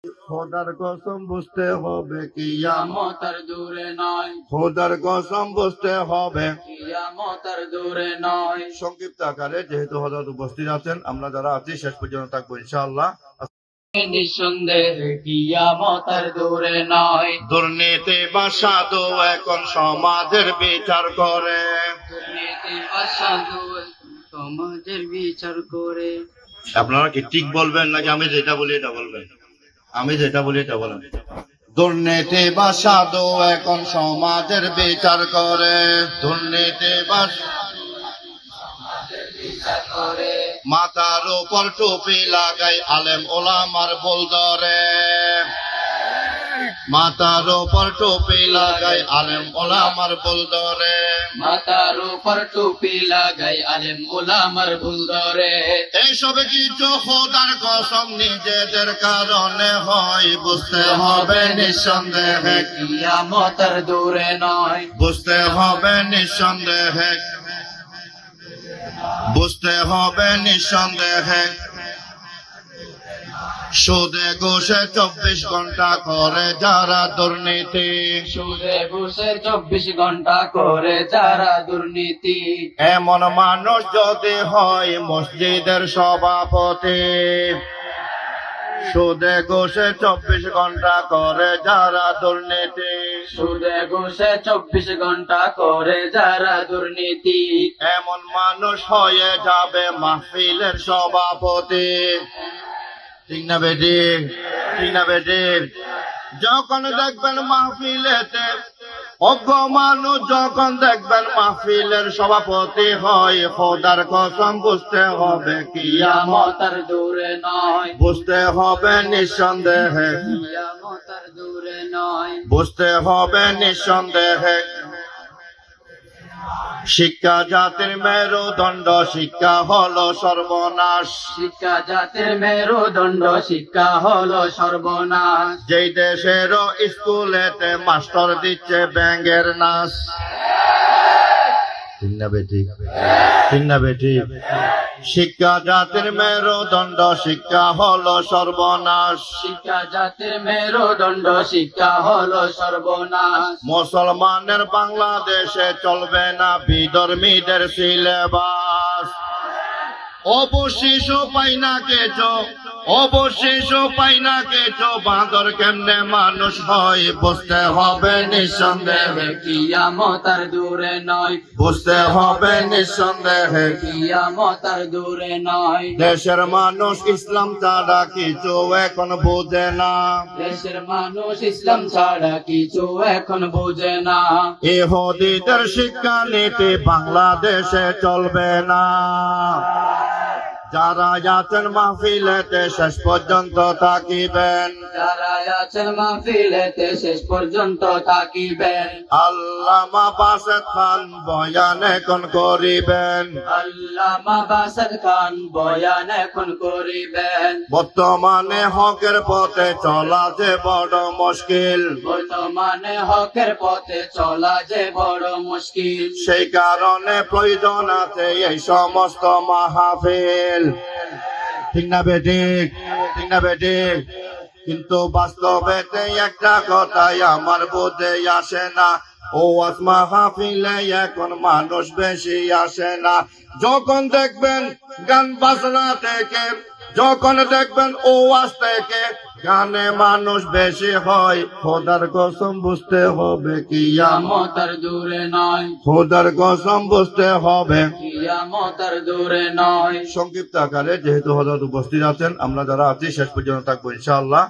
খোদার কসম বুঝতে হবে কিয়ামত আর দূরে নয়, খোদার কসম বুঝতে হবে। কিয়ামত আর দূরে নয়। সংক্ষিপ্ত আকারে যেহেতু হযরত উপস্থিত আছেন, আমরা যারা আছি শেষ পর্যন্ত থাকবো ইনশাআল্লাহ। নিঃসন্দেহে কিয়ামত আর দূরে নয়। দুর্নীতি বা সাধু এখন সমাজের বিচার করে, দুর্নীতি বা সাধু সমাজের বিচার করে। আপনারা কি ঠিক বলবেন নাকি আমি যেটা বলি এটা বলবেন? আমি যেটা বলি এটা বলেন। দুর্নীতি বা সাধু এখন সমাজের বিচার করে, দুর্নীতি বা বিচার করে। মাথার উপর টুপি লাগাই আলেম ওলামার ভুল ধরে, মাথার উপর টুপি লাগাই আলেম ওলামার ভুল ধরে, মাথার উপর টুপি লাগাই আলেম ওলামার ভুল ধরে। এইসব কিছু খোদার কসম নিজেদের কারণে হয়, বুঝতে হবে নিঃসন্দেহে কিয়ামত আর দূরে নয়। বুঝতে হবে নিঃসন্দেহে, বুঝতে হবে নিঃসন্দেহে। সুদে ঘুষে 24 ঘন্টা করে যারা দুর্নীতি, সুদে ঘুষে 24 ঘন্টা করে যারা দুর্নীতি। এমন মানুষ যদি হয় মসজিদের সভাপতি, সুদে ঘুষে 24 ঘন্টা করে যারা দুর্নীতি, সুদে ঘুষে 24 ঘন্টা করে যারা দুর্নীতি। এমন মানুষ হয়ে যাবে মাহফিলের সভাপতি। ঠিক না বেটি? ঠিক না বেটি? যখন দেখবেন মাহফিলেতে অজ্ঞ মানুষ, যখন দেখবেন মাহফিলের সভাপতি হয়, খোদার কসম বুঝতে হবে কিয়ামত আর দূরে নয়। বুঝতে হবে নিঃসন্দেহে, কিয়ামত আর দূরে নয়। বুঝতে হবে নিঃসন্দেহে। শিক্ষা জাতির মেরুদণ্ড, শিক্ষা হলো সর্বনাশ, শিক্ষা জাতির মেরুদণ্ড, শিক্ষা হলো সর্বনাশ। যেই দেশেরও স্কুলেতে মাস্টার দিচ্ছে ব্যাঙের নাচ। ঠিক না বেটি? ঠিক না বেটি? শিক্ষা জাতির মেরুদণ্ড, শিক্ষা হলো সর্বনাশ, শিক্ষা জাতির মেরুদণ্ড, শিক্ষা হলো সর্বনাশ। মুসলমানের বাংলাদেশে চলবে না বিধর্মীদের সিলেবাস। অবশেষ পাই না কেছো, অবশেষ পাই না কেছো, বাঁদর কেমনে মানুষ হয়, বুঝতে হবে নিঃসন্দেহে, কিয়ামত আর দূরে নয়। বুঝতে হবে নিঃসন্দেহে। কিয়ামত আর দূরে নয়। দেশের মানুষ ইসলাম ছাড়া কিছু এখন বোঝে না, দেশের মানুষ ইসলাম ছাড়া কিছু এখন বোঝে না। ইহুদিদের শিক্ষা নীতি বাংলাদেশে চলবে না। যারা আছেন মাহফিলেতে শেষ পর্যন্ত থাকিবেন, যারা আছেন মাহফিলেতে শেষ পর্যন্ত থাকিবেন। আল্লামা বাসেদ খান বয়ান এখন করিবেন, আল্লামা বাসেদ খান বয়ান এখন করিবেন। বর্তমানে হকের পথে চলা যে বড় মুশকিল, বর্তমানে হকের পথে চলা যে বড় মুশকিল। সেই কারণে প্রয়োজন আছে এই সমস্ত মাহফিল। ঠিক না বেটি? ঠিক না বেটি? কিন্তু বাস্তবেতে একটা কথাই আমার বোঝে আসে না, ও মাহফিলে এখন মানুষ বেশি আসে না। যখন দেখবেন গান বাজনা থেকে, যখন দেখবেন ওয়াজ থেকে গানে মানুষ বেশি হয়, খোদার কসম বুঝতে হবে কিয়ামত আর দূরে নয়। খোদার কসম বুঝতে হবে। কিয়ামত আর দূরে নয়। সংক্ষিপ্ত আকারে যেহেতু হযরত উপস্থিত আছেন, আমরা যারা আছি শেষ পর্যন্ত থাকবো ইনশাআল্লাহ।